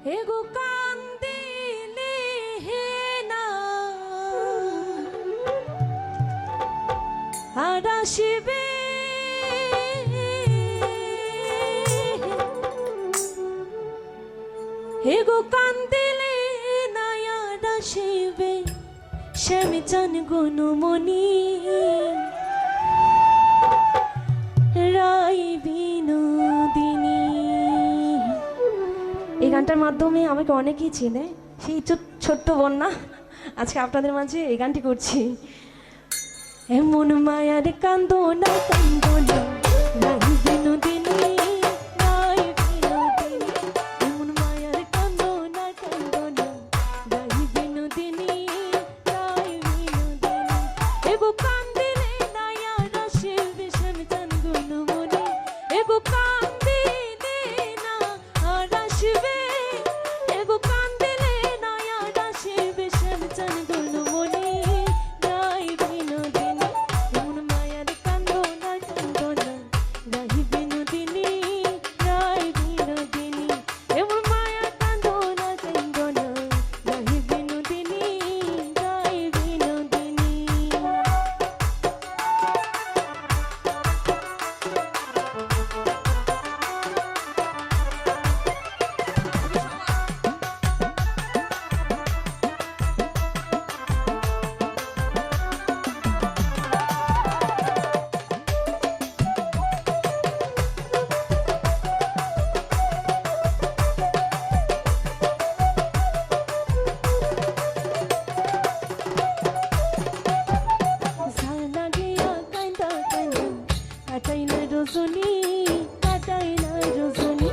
এগো কান্দিলে হে না আর আসিবে এগো কান্দিলে না আর আসিবে শ্যামী চান গুণমণি রাই বিনোদিনী। এই গানটার মাধ্যমে আমাকে অনেকেই চেনে, সেই ছোট্ট বন্যা আজকে আপনাদের মাঝে এই গানটি করছি। এমন মায়ার কান্দনা কান্দনা রাই বিনোদিনী রাই বিনোদিনী, এমন মায়ার কান্দনা কান্দনা রাই বিনোদিনী রাই বিনোদিনী। এগো কান্দিলে না আর আসিবে শ্যামী চান গুণমণি, এগো কান্দিলে না আর আসিবে, এগো কান্দিলে না আর আসিবে শ্যামী চান গুণমণি রাই বিনোদিনী। এমন মায়ার কান্দনা কান্দনা রাই বিনোদিনী রাই বিনোদিনী, এমন মায়ার কান্দনা কান্দনা রাই বিনোদিনী রাই বিনোদিনী। কাটাই না রজনী কাটাই না রজনী,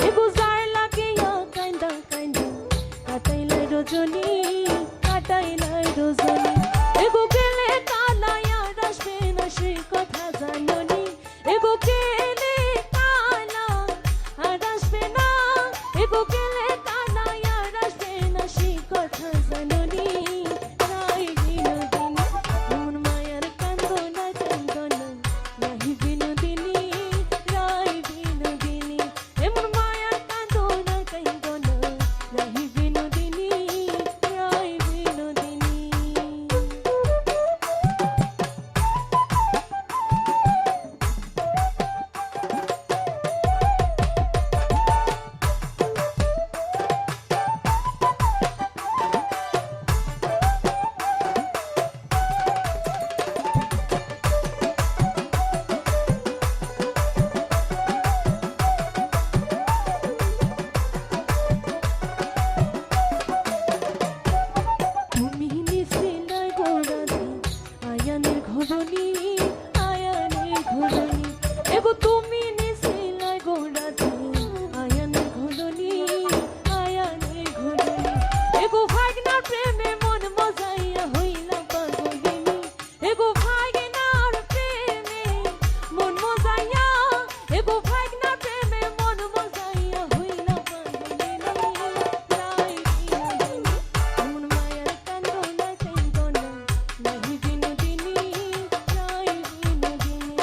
এগো যার লাগিয়া কান্দা কান্দা কাটাই না রজনী কাটাই না রজনী, এগো গেলে কালায়া আসবে না সে কথা জাননি, এগো গেলে কালা আর আসবে না, এগো গেলে কালায়া আসবে না সে কথা জাননি রাই বিনোদিনী। এমন মায়ার কান্দনা কান্দনা রাই বিনোদিনী রাই বিনোদিনী, এমন মায়ার কান্দনা কান্দনা রাই বিনোদিনী রাই বিনোদিনী। তুমি নিছিলা গোড়াতে আয়ানের ঘরণী আয়ানের ঘরণী, এগো তুমি নিছিলা গোড়াতে আয়ানের ঘরণী আয়ানের ঘরণী, এগো ভাগনার প্রেমে মন মজাইয়া হইলা পাগলিনী, এগো ভাগনার প্রেমে মন মজাইয়া, এগো ভাগনার প্রেমে মন মজাইয়া হইলা পাগলিনী রাই বিনোদিনী। এমন মায়ার কান্দনা কান্দনা রাই বিনোদিনী রাই বিনোদিনী।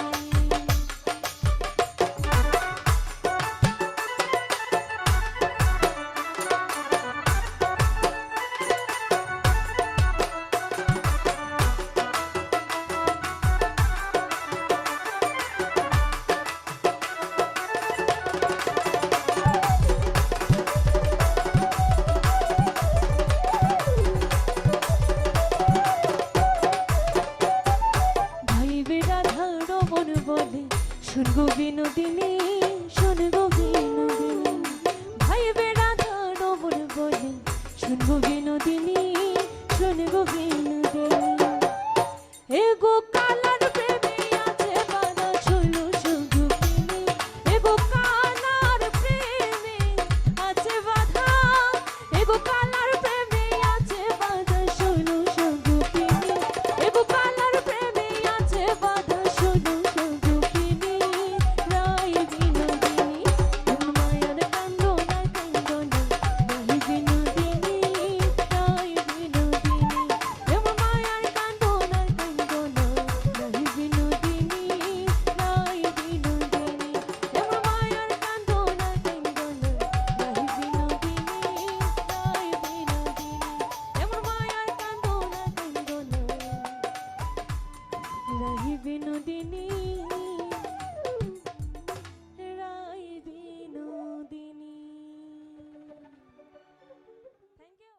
ভাইবে রাধা রমন বলে শুনগো বিনোদিনী শুনগো বিনোদিনী, ভাইবে রাধা রমন বলে শুনগো বিনোদিনী শুনগো বিনোদিনী, এগো কালার প্রেমে আছে বাঁধা ছিল সুগোপিনী, এগো কালার প্রেমে আছে বাঁধা, এগো কালার প্রেমে আছে বাঁধা ছিল সুগোপিনী, এগো কালার প্রেমে আছে বাঁধা ছিল সুগোপিনী রাই বিনোদিনী। এমন মায়ার কান্দনা কান্দনা রাই বিনোদিনী রাই বিনোদিনী, এমন বিনোদিনী